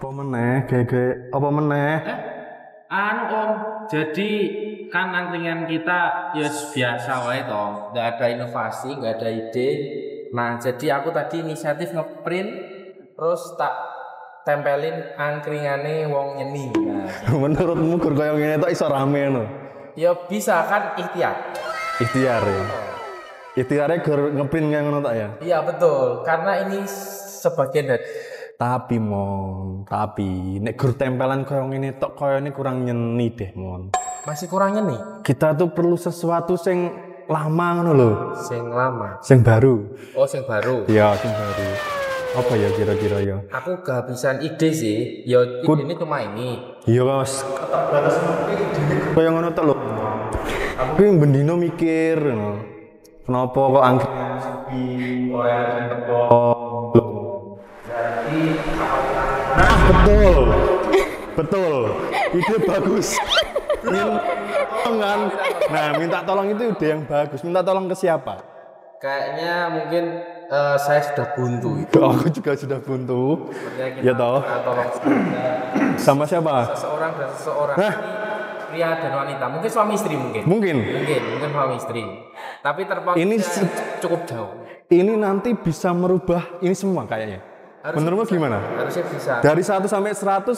Apa meneh, gege, apa meneh? Anu Om, jadi kan angkringan kita ya biasa wae toh, nggak ada inovasi, nggak ada ide. Nah, jadi aku tadi inisiatif ngeprint, terus tak tempelin angkringane wong nyeni. Nah, Menurutmu gur koyo ngene tok iso rame ngono? ya bisa kan ikhtiar. Ikhtiar ya. Ikhtiare gur ngeprint kayak ngono tok ya. Iya betul, karena ini sebagian dari Tapi nek gur tempelan koyo ngene tok koyo ini kurang nyeni deh mon. masih kurang nyeni. Kita tuh perlu sesuatu sing lama ngono lho, Sing lama. sing baru. Oh, sing baru. Iya, sing baru. Apa ya kira-kira ya? Aku kehabisan ide sih. Ya ini cuma ini. Iya, Mas. Keterbatasan koyo ngono tok lho. Aku yang bendino mikir ngono. Kenapa kok angkringan sepi? Ora teko. Nah, betul. Ide bagus. Minta tolong itu ide yang bagus. Minta tolong ke siapa? Kayaknya mungkin saya sudah buntu. Aku juga sudah buntu. Sepertinya kita Ya toh. tolong saja. Sama siapa? Seseorang dan seseorang Hah? ini pria dan wanita. Mungkin suami istri mungkin. Mungkin. Mungkin suami istri. Tapi Ini terpaksa cukup jauh. Ini nanti bisa merubah ini semua kayaknya. Menurutmu gimana? Harusnya bisa. Dari 1 sampai 100?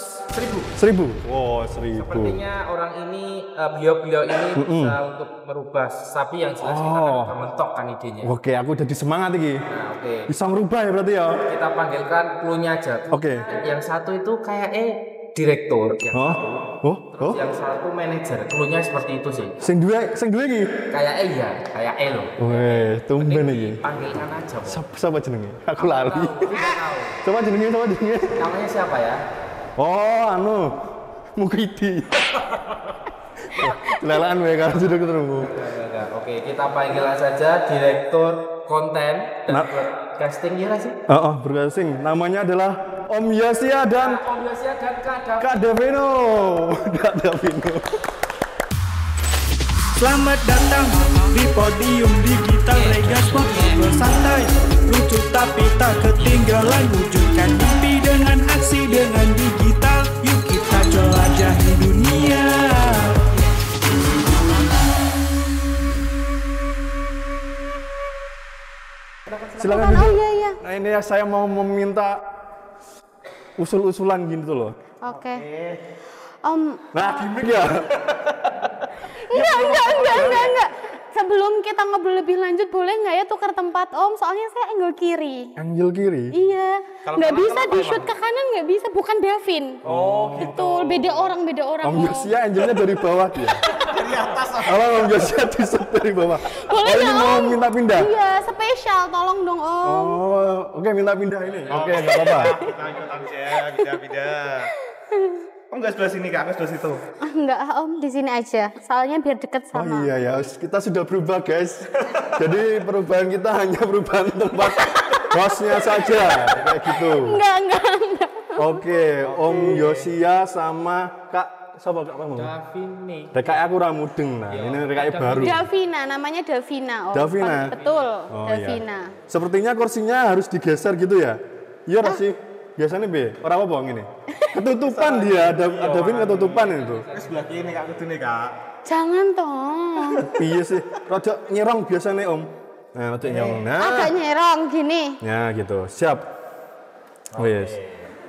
1000. Oh, 1000. Sepertinya orang ini, beliau ini bisa untuk merubah. Tapi yang jelas kita kan mentok kan idenya. Oke, aku udah semangat iki. Nah, oke. Bisa ngerubah ya berarti ya? Kita panggilkan clue-nya aja. Oke. Yang satu itu kayak direktur. Terus yang satu manajer. Clue-nya seperti itu sih. Sing dua iki. Kayak kayak loh. Weh, tumben iki. Panggilkan aja. Siapa jenenge? Aku lali. Tidak tahu. Coba jenenge. Namanya siapa ya? Oh, Mukidi. Lelaan wae kalau sudah ketemu. Enggak. Oke, kita panggil saja direktur konten dan casting ya sih. Berkasting. Namanya adalah Om Yosia dan Om Yosia dan Kak Davino. Kak Davino. Selamat datang di podium digital Regas Ngobrol santai, lucu tapi tak ketinggalan, wujudkan mimpi dengan aksi dengan digital. Yuk kita jelajahi dunia. Silakan duduk. Iya. Nah, ini saya mau meminta usul-usulan gitu loh. Oke. Nah, gimmick ya. Enggak. Sebelum kita ngobrol lebih lanjut, boleh nggak ya tukar tempat Om? Soalnya saya angle kiri. Angle kiri? Iya. Nggak bisa di shoot ke kanan, nggak bisa. Bukan Davin. Oh, betul. Beda orang. Om Yosia angle-nya dari bawah dia. Dari atas. Kalau Om Yosia di shoot dari bawah. Boleh ini nggak mau Om? minta pindah? Iya, spesial. Tolong dong Om. Oh, oke, minta pindah ini. Oke, nggak apa-apa. Pindah. Oh, enggak sebelah sini, Kak, aku sebelah situ. Enggak Om, di sini aja. Soalnya biar deket sama. Oh iya ya, kita sudah berubah guys. Jadi perubahan kita hanya perubahan tempat hostnya saja, kayak gitu. Enggak. Oke, Om Yosia sama Kak, siapa Kak kamu? Davini. Rekai aku ramudeng, nah ini rekai baru. Davina, namanya Davina Om. Davina? Betul, Oh, Davina. iya. Sepertinya kursinya harus digeser gitu ya? Iya sih. Biasanya orang apa ini? Ketutupan dia, Davin ketutupan itu. Sebelah kiri, Kak, kudune, Kak. Jangan toh. Iya sih, rada nyerong biasanya Om. Nah, rada nyerong. Nah. Agak nyerong gini. Ya gitu, siap. Oh yes.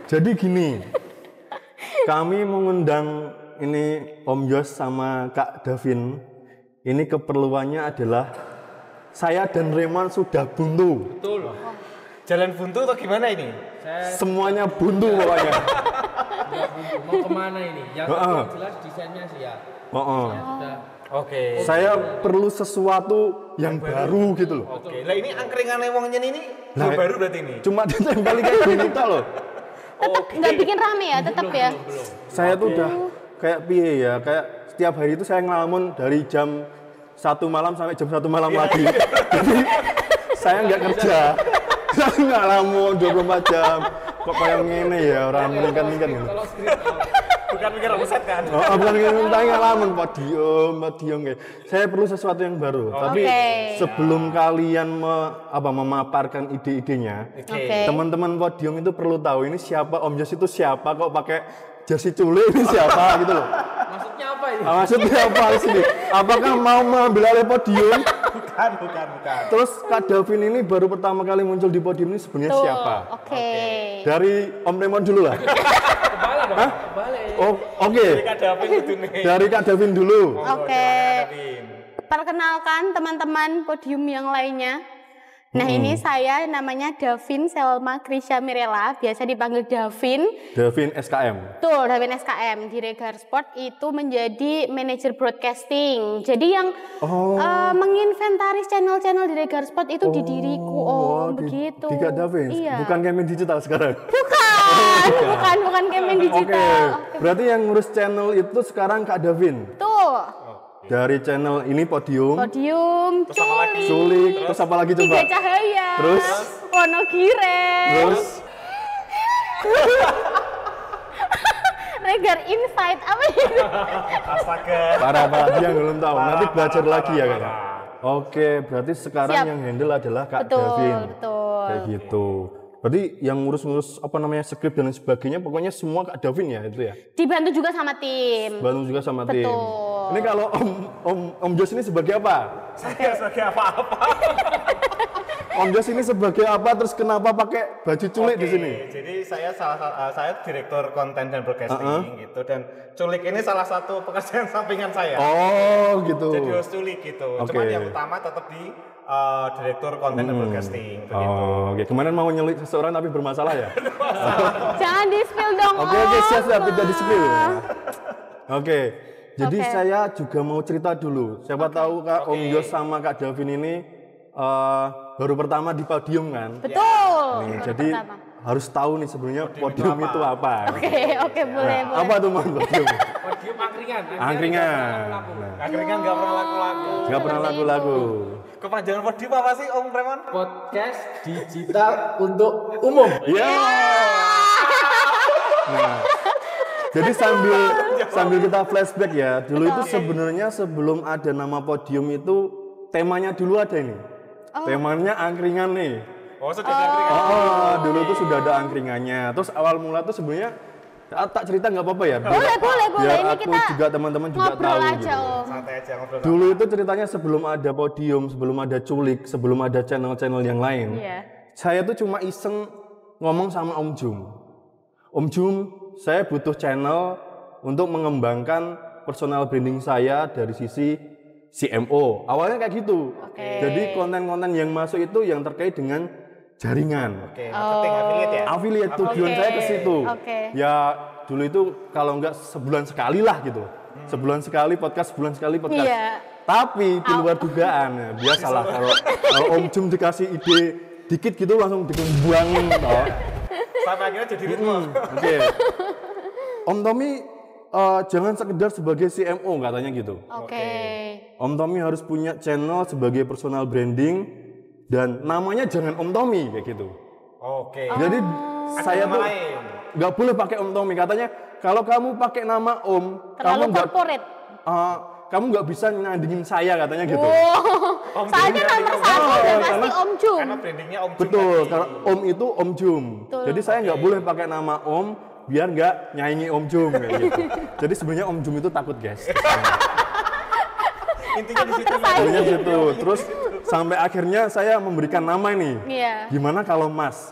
Jadi gini, kami mengundang ini Om Yos sama Kak Davin. Ini keperluannya adalah saya dan Reman sudah buntu. Betul. Jalan buntu atau gimana ini? Semuanya buntu pokoknya. Mau kemana ini? Yang jelas desainnya sih ya. Oke. Saya perlu sesuatu yang baru gitu loh. Oke. Lah ini angkringan wong nyen ini baru berarti ini. Cuma ditempel kayak gini tok loh. Tetap nggak bikin rame ya, tetap ya. Saya tuh udah kayak piye ya, kayak setiap hari itu saya ngelamun dari jam 1 malam sampai jam 1 malam lagi. Jadi saya nggak kerja. Saya ngalamun 24 jam. Kok kayak ngene ya, orang meningkat-ningkat gitu. Bukan mikir omset kan? Bukan minta ngalamin podium kayak. Saya perlu sesuatu yang baru. Tapi sebelum kalian memaparkan ide-idenya, teman-teman podium itu perlu tahu ini siapa Om Jos itu siapa kok pakai jersey culik ini siapa gitu loh. Maksudnya apa ini? Maksudnya apa di sini? Apakah mau mengambil alih podium? Bukan. Terus Kak Davin ini baru pertama kali muncul di podium ini sebenarnya siapa? Oke. Dari Om Raymond dulu lah. Kebalik dong. Kebalik. Oh, oke. Kak Davin itu nih. Dari Kak Davin dulu. Oke. Perkenalkan teman-teman podium yang lainnya. Nah ini saya namanya Davin Selma Krisya Mirella, biasa dipanggil Davin. Davin SKM. Betul, Davin SKM. Di Regar Sport itu menjadi manajer broadcasting. Jadi yang menginventaris channel-channel di Regar Sport itu di diriku, begitu. Di Kak Davin? Iya. Bukan Kemen Digital sekarang? Bukan Kemen Digital. Oke. Berarti yang ngurus channel itu sekarang Kak Davin? Tuh. Dari channel ini podium, Culik, terus apa lagi coba? Tiga Cahaya, Terus? Wonogire, Terus? Regar Insight, apa itu? Astaga. Para dia belum tahu, nanti belajar lagi ya kan? Oke, berarti sekarang Siap. yang handle adalah Kak Betul, Davin. betul. Kayak gitu. Berarti yang ngurus-ngurus skrip dan lain sebagainya pokoknya semua Kak Davin ya itu ya? Dibantu juga sama tim. Bantu juga sama tim. Betul. Ini kalau Om Jos ini sebagai apa? Saya sebagai apa-apa. Om Jos ini sebagai apa? Terus kenapa pakai baju culik di sini? Jadi saya direktur konten dan broadcasting gitu, dan culik ini salah satu pekerjaan sampingan saya. Oh gitu. Jadi host culik gitu. Oke. Cuman yang utama tetap di direktur konten dan broadcasting begitu. Oh, oke. Kemarin mau nyulik seseorang tapi bermasalah ya? Jangan di-spill dong, Oke, siap, tidak di-spill. Oke. Jadi Oke. saya juga mau cerita dulu. Siapa tahu Kak Om Jos sama Kak Davin ini baru pertama di podium kan? Betul. Nih, Baru jadi pertama. harus tahu nih sebenarnya podium itu apa. Oke, boleh. Apa tuh Mon podium? Podium angkringan. Angkringan. Akhirnya kan nggak pernah laku-laku. Nggak pernah lagu-lagu. Kepanjangan podium apa sih Om Raymond? Podcast digital untuk umum. Ya. Nah, jadi sambil kita flashback ya, dulu itu sebenarnya sebelum ada nama podium itu temanya dulu ada ini. Temanya angkringan nih. Oh, sudah angkringan. Dulu itu sudah ada angkringannya. Terus awal mula tuh sebenarnya tak cerita nggak apa-apa ya? Boleh. Biar Ini aku kita juga teman-teman juga ngobrol tahu aja, gitu. Om. Santai aja ngobrol. Dulu itu ceritanya sebelum ada podium, sebelum ada culik, sebelum ada channel-channel yang lain. Iya. Saya tuh cuma iseng ngomong sama Om Jum. Om Jum, saya butuh channel untuk mengembangkan personal branding saya dari sisi CMO. Awalnya kayak gitu. Jadi konten-konten yang masuk itu yang terkait dengan jaringan. Oke, marketing affiliate ya? Affiliate tujuan saya ke situ. Oke. Ya dulu itu kalau enggak sebulan sekali lah gitu. Sebulan sekali podcast, sebulan sekali podcast. Iya. Tapi di luar dugaan, ya, biasalah kalau Om Jum dikasih ide dikit gitu langsung dikembangin toh. Sampai akhirnya jadi ritme. Oke. Om Tommy jangan sekedar sebagai CMO katanya gitu. Oke. Om Tommy harus punya channel sebagai personal branding dan namanya jangan Om Tommy kayak gitu. Oke. Jadi saya nama tuh lain. nggak boleh pakai Om Tommy, katanya kalau kamu pakai nama Om, Terlalu kamu nggak corporate. kamu nggak bisa nyandingin saya katanya gitu. Om Soalnya Jum nomor berarti satu udah pasti karena- Om Jum. Karena brandingnya Om Jum. Betul, tadi. karena Om itu Om Jum. Betul. Jadi saya nggak boleh pakai nama Om biar nggak nyaingi Om Jum kayak gitu. Jadi sebenarnya Om Jum itu takut guys. Intinya di situ. Sebenarnya gitu. Terus sampai akhirnya saya memberikan nama ini. Iya. Gimana kalau Mas?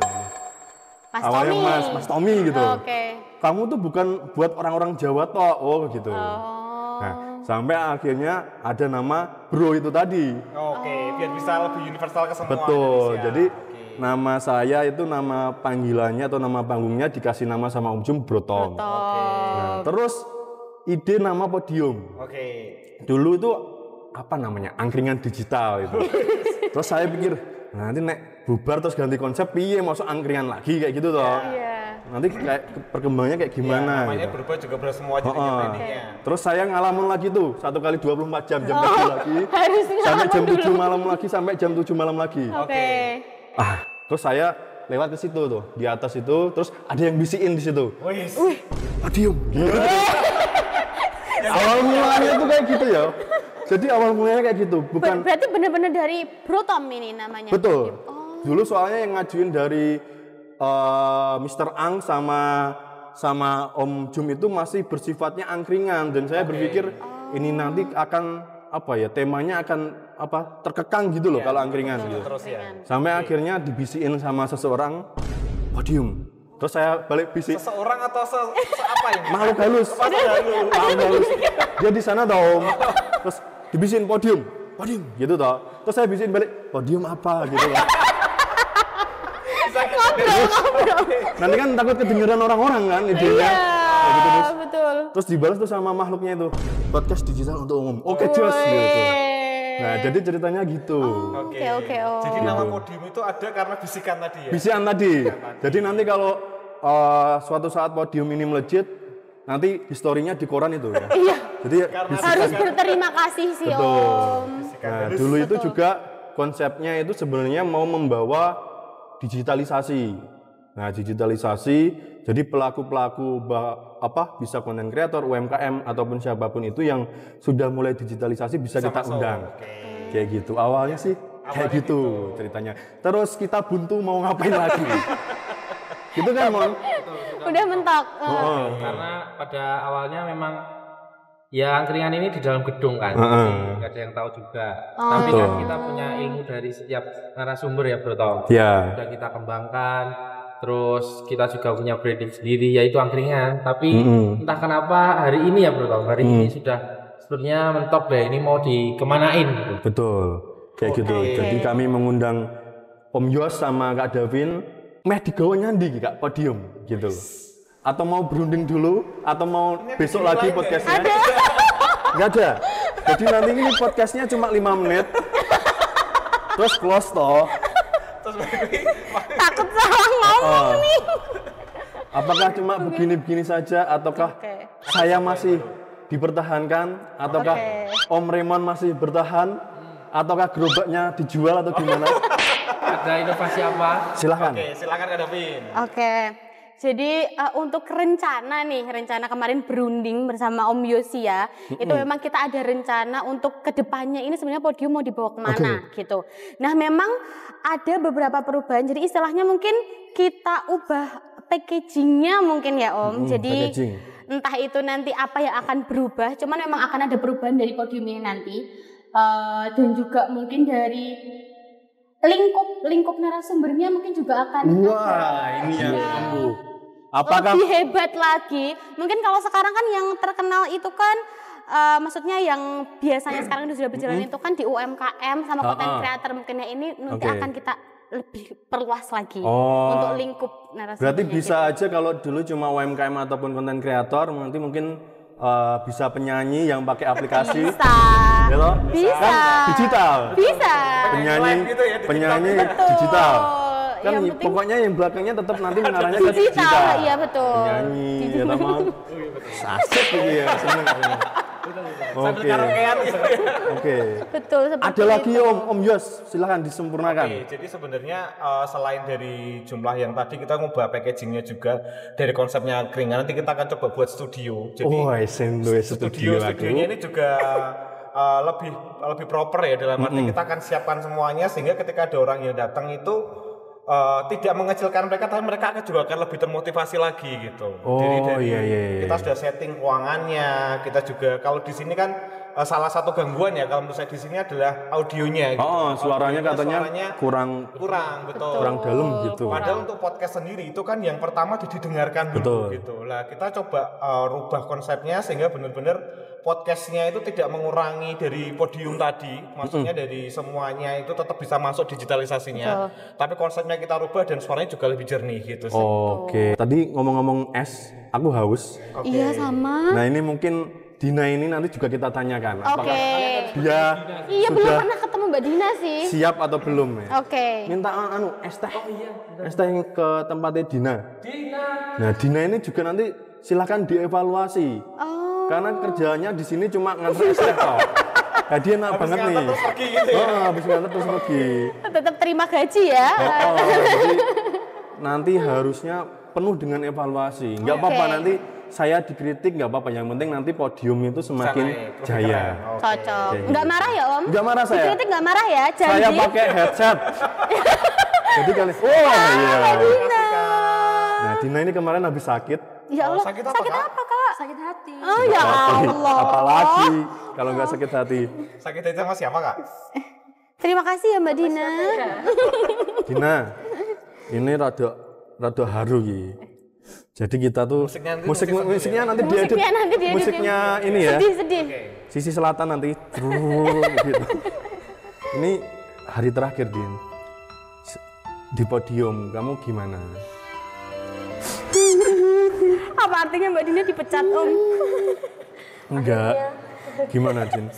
Mas Awalnya Tommy. Mas Tommy gitu. Oke. Kamu tuh bukan buat orang-orang Jawa toh, oh gitu. Nah, sampai akhirnya ada nama Bro itu tadi. Oke, biar bisa lebih universal ke semua Betul. Indonesia. Jadi Oke. nama saya itu nama panggilannya atau nama panggungnya dikasih nama sama Om Jum Bro Tom. Nah, terus ide nama podium. Oke. Dulu itu apa namanya? Angkringan digital itu. Terus saya pikir, nanti nek bubar terus ganti konsep piye masuk angkringan lagi kayak gitu toh. Iya. Nanti kayak perkembangannya kayak gimana Namanya gitu. berubah juga semua jadinya brandingnya. Terus saya ngalamun lagi tuh, 1 kali 24 jam kerja lagi. Harus Sampai jam ngalamun 7 malam lagi, sampai jam 7 malam lagi. Oke. Terus saya lewat ke situ tuh, di atas itu, terus ada yang bisikin di situ. Wih. podium. Gitu. Awal mulanya tuh kayak gitu ya. Jadi awal mulanya kayak gitu, bukan. Berarti benar-benar dari Bro Tom ini namanya. Betul. Dulu soalnya yang ngajuin dari Mr. Ang sama Om Jum itu masih bersifatnya angkringan dan saya berpikir ini nanti akan apa ya, temanya akan apa, terkekang gitu loh kalau angkringan gitu. Terus ya. Sampai akhirnya dibisikin sama seseorang podium. Terus saya balik bisik. Seseorang atau apa ini? Makhluk halus. Makhluk halus. Dia di sana toh. Terus dibisikin podium gitu toh. Terus saya bisikin balik, podium apa gitu loh. Nanti kan takut kedengeran orang-orang kan idenya. Iya, betul. Terus dibalas tuh sama makhluknya itu, podcast digital untuk umum. Oke, jos gitu. Nah, jadi ceritanya gitu. Oke. Jadi nama podium itu ada karena bisikan tadi ya? Bisikan tadi. Jadi nanti kalau suatu saat podium ini melejit, nanti historinya di koran itu ya. Iya. Jadi Harus berterima kasih sih Om. Nah, dulu itu juga konsepnya itu sebenarnya mau membawa digitalisasi. Nah, digitalisasi, jadi pelaku-pelaku bisa konten kreator, UMKM ataupun siapapun itu yang sudah mulai digitalisasi bisa kita undang. Kayak gitu. Awalnya sih kayak gitu ceritanya. Terus kita buntu mau ngapain lagi? Gitu kan, Mon? Udah mentok. Karena pada awalnya memang ya angkringan ini di dalam gedung kan, nggak ada yang tahu juga. Tapi kan kita punya ilmu dari setiap narasumber ya Bro Tom. Iya. Sudah kita kembangkan, terus kita juga punya branding sendiri yaitu angkringan. Tapi entah kenapa hari ini ya Bro Tom, hari ini sudah sebenarnya mentok deh, ini mau dikemanain gitu. Betul, kayak gitu. Jadi kami mengundang Om Yos sama Kak Davin, meh digawa nyandi Kak podium gitu. Atau mau berunding dulu, atau mau besok lagi podcastnya? Nggak ada. Jadi nanti ini podcastnya cuma 5 menit, terus close toh. Takut salah ngomong nih. Apakah cuma begini-begini saja, ataukah saya masih dipertahankan, ataukah Om Raymond masih bertahan, ataukah gerobaknya dijual atau gimana? Ada inovasi apa? Silahkan. Oke, silakan Kak Davin. Oke. Jadi untuk rencana kemarin berunding bersama Om Yosi ya, itu memang kita ada rencana untuk kedepannya ini sebenarnya podium mau dibawa kemana gitu. Nah memang ada beberapa perubahan, jadi istilahnya mungkin kita ubah packagingnya mungkin ya Om. Jadi packaging. Entah itu nanti apa yang akan berubah, cuman memang akan ada perubahan dari podium ini nanti. Dan juga mungkin dari lingkup narasumbernya mungkin juga akan ini ya. Apakah lebih hebat lagi. Mungkin kalau sekarang kan yang terkenal itu kan maksudnya yang biasanya sekarang sudah berjalan itu kan di UMKM sama konten creator, mungkin ya ini nanti akan kita lebih perluas lagi untuk lingkup narasumber. Berarti bisa aja kalau dulu cuma UMKM ataupun konten kreator, nanti mungkin bisa penyanyi yang pakai aplikasi. Bisa. Ya loh? Bisa. Kan digital. Bisa. Penyanyi digital. Kan Yang penting pokoknya yang belakangnya tetap nanti mengarahnya ke digital. Iya betul. Penyanyi, ya teman. Asik gitu ya, seneng. Oke. Betul seperti Ada lagi itu. Om Yos, silahkan disempurnakan. Oke, jadi sebenarnya selain dari jumlah yang tadi kita ngubah packagingnya juga dari konsepnya angkringan, nanti kita akan coba buat studio. Jadi studionya ini juga lebih proper ya, dalam arti kita akan siapkan semuanya sehingga ketika ada orang yang datang itu tidak mengecilkan mereka, tapi mereka juga akan lebih termotivasi lagi gitu. Jadi kita sudah setting ruangannya, kita juga kalau di sini kan salah satu gangguan ya kalau menurut saya di sini adalah audionya. Gitu. Suaranya katanya kurang betul. Kurang dalam gitu. Padahal untuk podcast sendiri itu kan yang pertama didengarkan dulu gitu. Lah kita coba rubah konsepnya sehingga benar-benar podcastnya itu tidak mengurangi dari podium tadi, maksudnya dari semuanya itu tetap bisa masuk digitalisasinya. Tapi konsepnya kita rubah dan suaranya juga lebih jernih gitu sih. Oke. Tadi ngomong-ngomong es, aku haus. Iya sama. Nah ini mungkin Dina ini nanti juga kita tanyakan. Apakah dia Iya belum sudah pernah ketemu Mbak Dina sih. siap atau belum ya? Oke. Minta es teh. Es teh ke tempatnya Dina. Nah Dina ini juga nanti silakan dievaluasi. Karena kerjanya di sini cuma nganter es teh toh. Nah, dia enak banget nih. Terus pergi gitu ya. Habis nganter terus pergi. Tetap terima gaji ya. Jadi nanti harusnya penuh dengan evaluasi. Nggak apa-apa nanti saya dikritik nggak apa-apa, yang penting nanti podium itu semakin jaya. Cocok. Nggak marah ya Om? Nggak marah saya. Dikritik nggak marah ya? Janji. Saya pakai headset. Jadi kalian, iya. Dina. Nah, Dina ini kemarin habis sakit. Ya Allah, sakit apa, sakit Kak? apa Kak? Sakit hati. Oh ya Allah. Apalagi kalau nggak sakit hati. Sakit hati sama siapa, Kak? Terima kasih ya Mbak Dina. Dina, ini rada haru gitu. Jadi kita tuh musiknya nanti dia musiknya ini ya. Sedih. Sisi selatan nanti gitu. Ini hari terakhir Din. Di podium kamu gimana? Apa artinya Mbak Dina dipecat Om? Enggak. Gimana Din?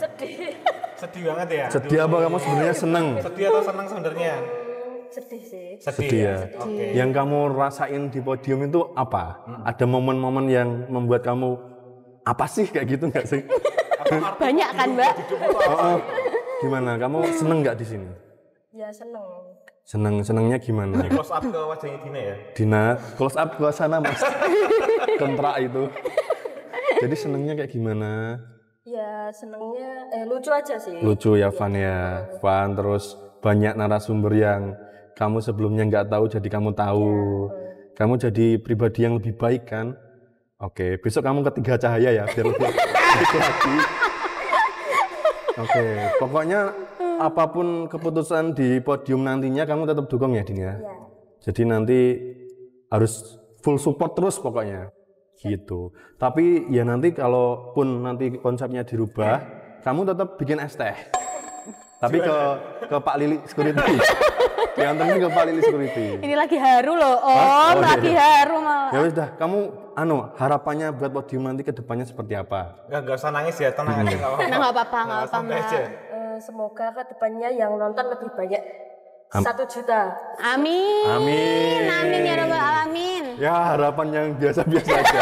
Sedih banget ya? Sedih apa kamu sebenarnya seneng? Sedih atau senang sebenarnya? Sedih sih. Sedih ya. Oke. Yang kamu rasain di podium itu apa? Ada momen-momen yang membuat kamu apa sih kayak gitu nggak sih? Banyak kan Mbak? Oh, gimana? Kamu seneng nggak di sini? Ya seneng. Senengnya gimana? Close up ke wajahnya Dina ya? Dina, close up ke sana mas. Kontrak itu. Jadi senengnya kayak gimana? Ya senengnya lucu aja sih. Lucu ya, fun ya. Fun, terus banyak narasumber yang kamu sebelumnya nggak tahu jadi kamu tahu. Kamu jadi pribadi yang lebih baik kan? Oke, besok kamu ketiga cahaya ya biar lebih baik lagi. Oke, pokoknya apapun keputusan di podium nantinya kamu tetap dukung ya Din ya? Ya. Jadi nanti harus full support terus pokoknya gitu. Tapi ya nanti kalaupun nanti konsepnya dirubah, kamu tetap bikin es teh. Tapi ke Pak Lili Security. Dianterin ke Pak Lili Security. Ini lagi haru loh Om, lagi haru malah. Ya wis dah, kamu harapannya buat podium nanti ke depannya seperti apa? Enggak usah nangis ya, tenang aja enggak apa-apa. Nah nggak apa-apa Santai Mbak. aja. Semoga kedepannya yang nonton lebih banyak. 1 juta. Amin. Amin ya Rabbal Alamin. Ya harapan yang biasa-biasa aja.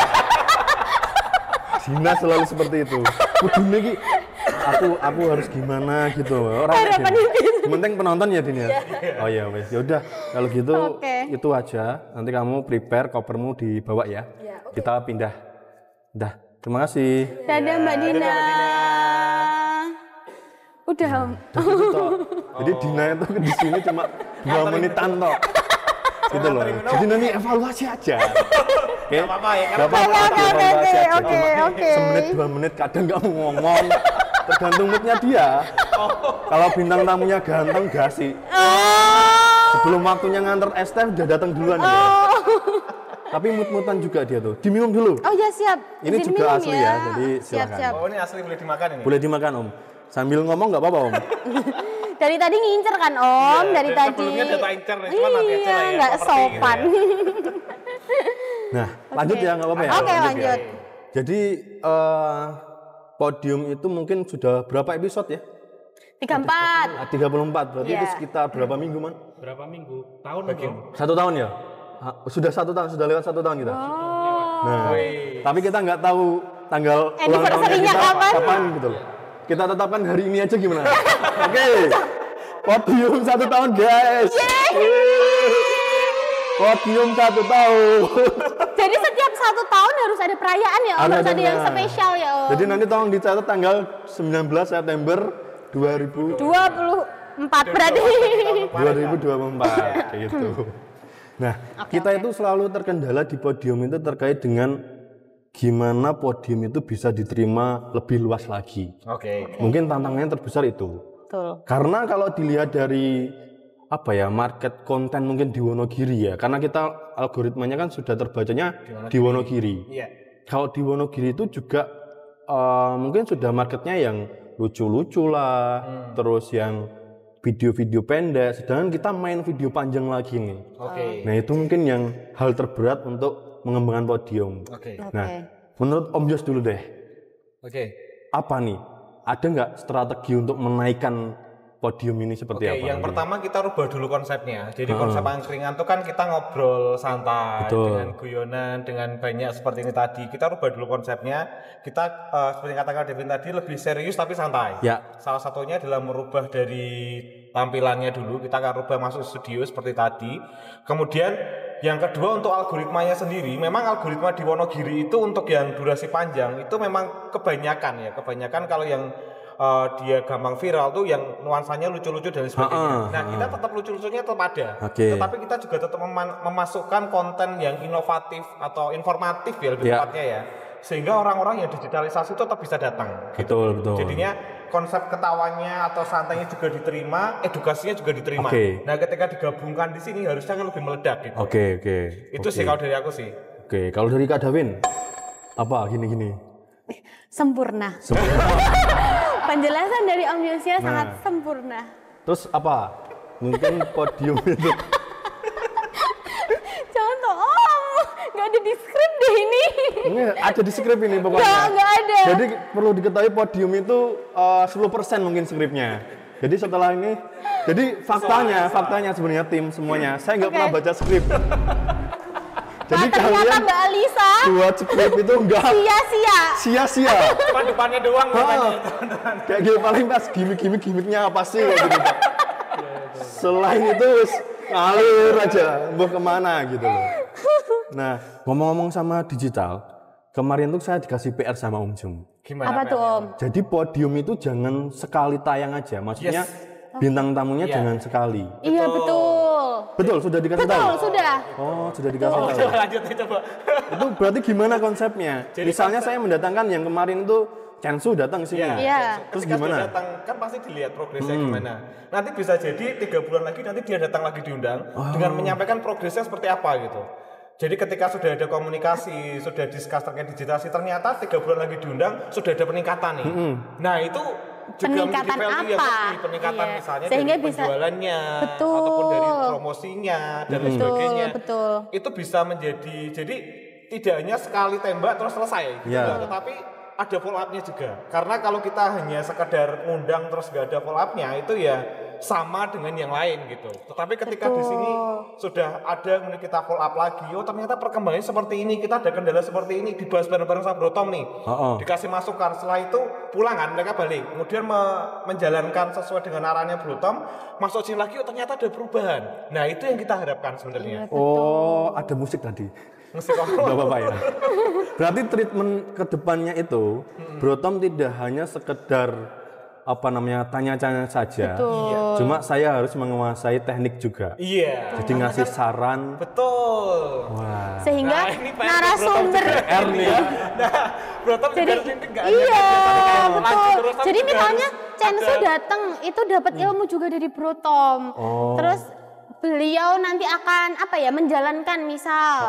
Dina selalu seperti itu. Kudune iki aku harus gimana gitu. Harapan Yang penting penonton ya Din ya. Oh ya wes. Ya udah kalau gitu itu aja. Nanti kamu prepare kopermu dibawa ya. Kita pindah. Dah. Terima kasih. Dadah Mbak Dina. Udah Om. Jadi Dina itu di sini cuma 2 menitan toh. Gitu loh. Jadi nanti evaluasi aja. Oke. Enggak apa-apa ya. Gak apa-apa. Evaluasi aja. Oke. Semenit 2 menit kadang kamu ngomong. Tergantung moodnya dia. Kalau bintang tamunya ganteng gasi. Sebelum waktunya nganter es teh udah datang duluan ya. Tapi mood-moodan juga dia tuh. Diminum dulu. Oh ya siap. Ini Izin juga minum asli ya. Jadi silakan. Siap. Oh ini asli boleh dimakan ini? Boleh dimakan Om. Sambil ngomong nggak apa-apa Om. Dari tadi ngincer kan Om, dari tadi. Sebelumnya udah tak incer nih, cuma nanti aja lah ya. Nggak sopan. Nah, lanjut ya nggak apa-apa ya. Oke, lanjut. Jadi podium itu mungkin sudah berapa episode ya? 34. 34. Berarti itu sekitar berapa minggu man? Berapa minggu? Tahun belum? 1 tahun ya? Sudah 1 tahun, sudah lewat 1 tahun kita. Nah, tapi kita nggak tahu tanggal ulang tahunnya kita kapan gitu loh. Kita tetapkan hari ini aja gimana? Oke. Podium 1 tahun guys. Podium 1 tahun. Jadi setiap 1 tahun harus ada perayaan ya Om, harus ada yang spesial ya Om. Jadi nanti tolong dicatat tanggal 19 September 24 berarti. 2024 kayak gitu. Nah, kita itu selalu terkendala di podium itu terkait dengan gimana podium itu bisa diterima lebih luas lagi. Oke. Mungkin tantangannya terbesar itu. Betul. Karena kalau dilihat dari market konten mungkin di Wonogiri ya, karena kita algoritmanya kan sudah terbacanya di Wonogiri. Iya. Kalau di Wonogiri itu juga mungkin sudah marketnya yang lucu-lucu lah, terus yang video-video pendek, sedangkan kita main video panjang lagi nih. Oke. Nah itu mungkin yang hal terberat untuk mengembangkan podium. Oke. Nah, menurut Om Jos dulu deh, Oke. apa nih? Ada nggak strategi untuk menaikkan podium ini seperti apa? Yang pertama kita rubah dulu konsepnya. Jadi konsep angkringan itu kan kita ngobrol santai, dengan guyonan, dengan banyak seperti ini tadi. Kita rubah dulu konsepnya. Kita seperti katakan Devin tadi lebih serius tapi santai. Ya. Salah satunya adalah merubah dari tampilannya dulu. Kita akan rubah masuk studio seperti tadi. Kemudian Yang kedua untuk algoritmanya sendiri, memang algoritma di Wonogiri itu untuk yang durasi panjang itu memang kebanyakan kalau yang dia gampang viral tuh yang nuansanya lucu-lucu dan sebagainya. Nah kita tetap lucu-lucunya tetap ada, tetapi kita juga tetap memasukkan konten yang inovatif atau informatif ya lebih tepatnya ya, sehingga orang-orang yang digitalisasi itu tetap bisa datang. Betul. Jadinya konsep ketawanya atau santainya juga diterima, edukasinya juga diterima. Nah, ketika digabungkan di sini harusnya kan lebih meledak gitu. Itu sih kalau dari aku sih. Kalau dari Kak Davin apa gini? Sempurna. Penjelasan dari Om Yosia sangat sempurna. Terus apa? Mungkin podium itu. Jangan toh Om, nggak ada di skrip deh ini. Ada di skrip ini pokoknya. Nggak ada. Jadi perlu diketahui podium itu 10% mungkin skripnya. Jadi setelah ini, jadi faktanya sebenarnya tim semuanya, saya nggak pernah baca skrip. Jadi ternyata Mbak Alisa buat skrip itu enggak sia-sia. Depannya doang kayak gitu paling pas gimmick-gimmicknya apa sih kayak gitu. Selain itu ngalir aja, mau kemana gitu loh. Nah, ngomong-ngomong sama digital, kemarin tuh saya dikasih PR sama Om Jung. Gimana? Apa tuh Om? Jadi podium itu jangan sekali tayang aja, maksudnya bintang tamunya jangan sekali. Iya Betul, sudah dikasih tahu? Betul, sudah. Oh, sudah dikasih tahu. Coba lanjut. Itu berarti gimana konsepnya? Jadi misalnya saya mendatangkan yang kemarin itu Kensu datang sini. Iya. Terus ketika gimana? Dia datang kan pasti dilihat progresnya gimana. Nanti bisa jadi 3 bulan lagi nanti dia datang lagi diundang dengan menyampaikan progresnya seperti apa gitu. Jadi ketika sudah ada komunikasi, sudah diskus terkait digitasi, ternyata 3 bulan lagi diundang sudah ada peningkatan nih. Nah itu juga peningkatan value apa? Peningkatan misalnya sehingga dari bisa penjualannya ataupun dari promosinya dan lain sebagainya. Itu bisa menjadi, jadi tidak hanya sekali tembak terus selesai gitu, tetapi ada follow up-nya juga. Karena kalau kita hanya sekedar ngundang terus gak ada follow up-nya itu ya sama dengan yang lain gitu. Tetapi ketika di sini sudah ada kemudian kita follow up lagi, oh ternyata perkembangannya seperti ini, kita ada kendala seperti ini, dibahas bareng-bareng sama Bro Tom nih. Dikasih masukan, setelah itu pulang kan mereka balik. Kemudian menjalankan sesuai dengan arahannya Bro Tom, masuk sini lagi, oh ternyata ada perubahan. Nah, itu yang kita harapkan sebenarnya. Oh, ada musik tadi. Musik Gak apa-apa ya. Berarti treatment kedepannya itu Bro Tom tidak hanya sekedar tanya-tanya saja. Cuma saya harus menguasai teknik juga. Jadi ngasih saran. Betul. Wah. Sehingga narasumber R nih. Nah, Bro Tom jadi betul. Jadi misalnya Kensu datang itu dapat ilmu juga dari Bro Tom. Terus beliau nanti akan menjalankan misal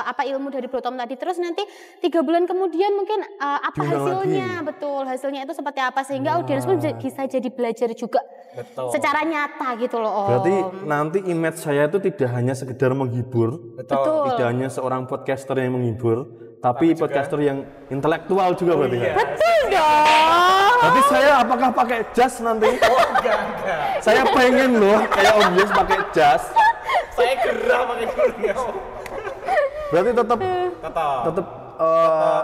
ilmu dari Bro Tom tadi, terus nanti 3 bulan kemudian mungkin hasilnya hasilnya itu seperti apa sehingga audiens pun bisa jadi belajar juga secara nyata gitu loh Om. Berarti nanti image saya itu tidak hanya sekedar menghibur, tidak hanya seorang podcaster yang menghibur, tapi podcaster yang intelektual juga berarti. Betul dong. Berarti saya apakah pakai jas nanti? Enggak. Saya pengen loh kayak Om Yus pakai jas. Saya gerah pakai kurnia. Berarti tetap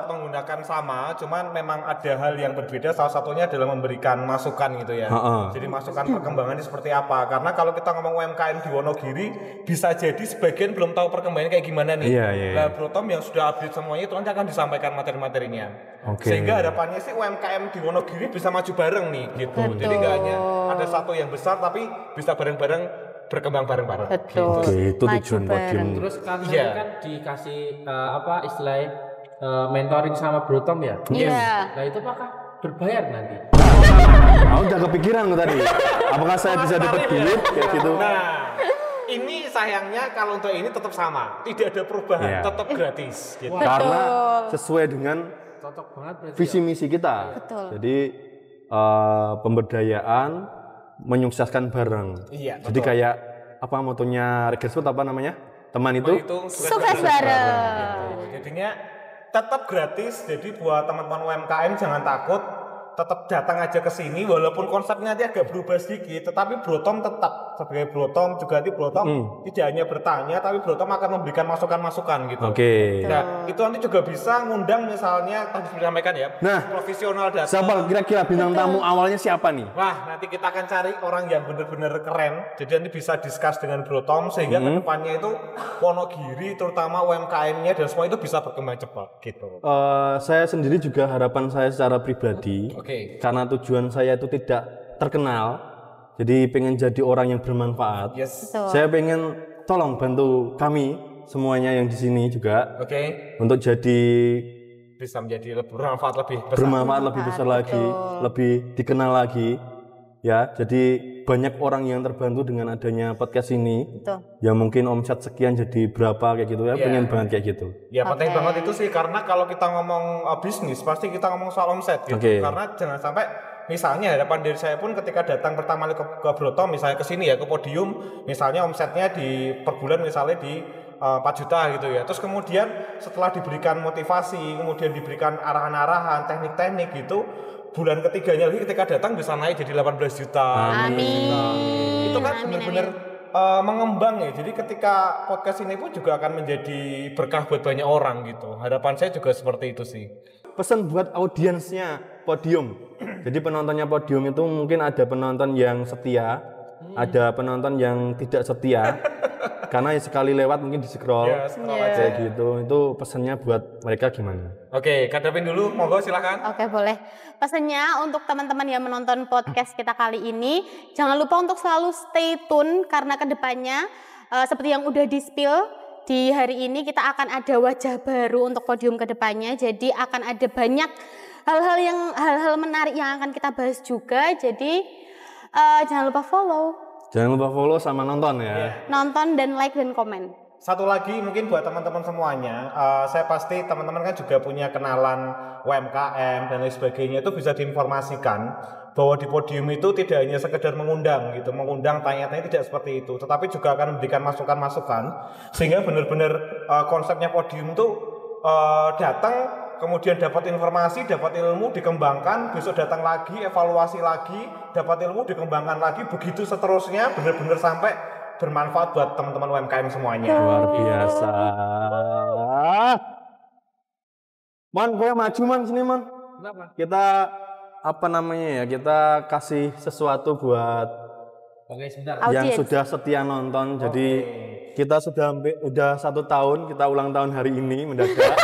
menggunakan sama, cuman memang ada hal yang berbeda. Salah satunya adalah memberikan masukan gitu ya. Jadi masukan perkembangannya seperti apa? Karena kalau kita ngomong UMKM di Wonogiri, bisa jadi sebagian belum tahu perkembangannya kayak gimana nih. Nah, Bro Tom yang sudah update semuanya itu nanti akan disampaikan materi-materinya. Sehingga harapannya sih UMKM di Wonogiri bisa maju bareng nih gitu. Jadi nggak hanya ada satu yang besar, tapi bisa bareng-bareng berkembang bareng-bareng. Itu tujuan podium. Terus kalian kan dikasih istilahnya mentoring sama Bro Tom ya? Nah itu apakah berbayar nanti? Aku udah kepikiran lo tadi. Apakah saya bisa dapat duit kayak gitu? Nah, ini sayangnya kalau untuk ini tetap sama, tidak ada perubahan, tetap gratis. Gitu. Karena sesuai dengan visi misi kita. Jadi pemberdayaan, menyukseskan bareng. Jadi kayak motonya Regersfood teman itu sukses bareng. Jadinya tetap gratis, jadi buat teman-teman UMKM jangan takut. tetap datang aja ke sini walaupun konsepnya nanti agak berubah sedikit, tetapi Bro Tom tetap sebagai Bro Tom juga nanti Bro Tom tidak hanya bertanya tapi Bro Tom akan memberikan masukan-masukan gitu. Oke. Nah, itu nanti juga bisa ngundang misalnya tadi sudah sampaikan ya. Nah, profesional data. Siapa kira-kira bintang tamu awalnya siapa nih? Wah, nanti kita akan cari orang yang benar-benar keren. Jadi nanti bisa discuss dengan Bro Tom sehingga kedepannya itu Wonogiri terutama UMKM-nya dan semua itu bisa berkembang cepat gitu. Saya sendiri juga harapan saya secara pribadi, karena tujuan saya itu tidak terkenal, jadi pengen jadi orang yang bermanfaat. Saya pengen tolong bantu kami semuanya yang di sini juga, untuk jadi bisa menjadi bermanfaat lebih besar lagi, lebih dikenal lagi, ya. Jadi banyak orang yang terbantu dengan adanya podcast ini. Ya mungkin omset sekian jadi berapa kayak gitu ya, pengen banget kayak gitu. Ya penting banget itu sih, karena kalau kita ngomong bisnis pasti kita ngomong soal omset gitu. Karena jangan sampai misalnya harapan dari saya pun ketika datang pertama kali ke Bro Tom misalnya ke sini ya ke podium, misalnya omsetnya di per bulan misalnya di 4 juta gitu ya. Terus kemudian setelah diberikan motivasi, kemudian diberikan arahan-arahan, teknik-teknik gitu, bulan ketiganya lagi ketika datang bisa naik jadi 18 juta. Amin. Itu kan benar-benar mengembang ya. Jadi ketika podcast ini pun juga akan menjadi berkah buat banyak orang gitu. Harapan saya juga seperti itu sih. Pesan buat audiensnya Podium. Jadi penontonnya Podium itu mungkin ada penonton yang setia, ada penonton yang tidak setia. Karena sekali lewat mungkin di scroll aja gitu. Itu pesannya buat mereka gimana? Oke, Kak Davin dulu, monggo silakan. Oke, boleh. Pesannya untuk teman-teman yang menonton podcast kita kali ini, jangan lupa untuk selalu stay tune karena kedepannya seperti yang udah di-spill di hari ini kita akan ada wajah baru untuk Podium kedepannya. Jadi akan ada banyak hal-hal menarik yang akan kita bahas juga. Jadi jangan lupa follow. Jangan lupa follow sama nonton ya. Nonton dan like dan komen. Satu lagi mungkin buat teman-teman semuanya, saya pasti teman-teman kan juga punya kenalan UMKM dan lain sebagainya, itu bisa diinformasikan bahwa di Podium itu tidak hanya sekedar mengundang gitu, mengundang tanya-tanya tidak seperti itu, tetapi juga akan memberikan masukan-masukan sehingga benar-benar konsepnya Podium itu datang kemudian dapat informasi, dapat ilmu, dikembangkan, besok datang lagi, evaluasi lagi, dapat ilmu, dikembangkan lagi, begitu seterusnya, benar-benar sampai bermanfaat buat teman-teman UMKM semuanya. Luar biasa. Man, gue maju man sini man. Kenapa? Kita apa namanya ya? Kita kasih sesuatu buat yang sudah setia nonton. Jadi kita sudah 1 tahun, kita ulang tahun hari ini mendadak.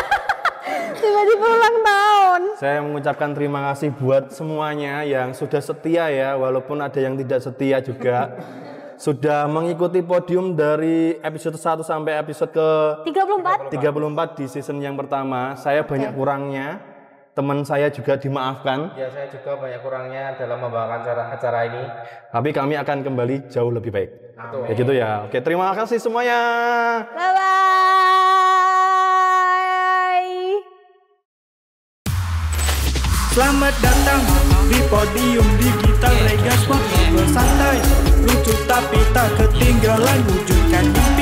Tiba-tiba ulang tahun. Saya mengucapkan terima kasih buat semuanya yang sudah setia ya, walaupun ada yang tidak setia juga. Sudah mengikuti Podium dari episode 1 sampai episode ke 34 di season yang pertama. Saya banyak kurangnya, teman saya juga dimaafkan. Ya, saya juga banyak kurangnya dalam membawakan acara ini. Tapi kami akan kembali jauh lebih baik. Ya gitu ya. Oke, terima kasih semuanya. Bye-bye. Selamat datang di Podium Digital Regas, ngobrol santai, lucu tapi tak ketinggalan, wujudkan mimpi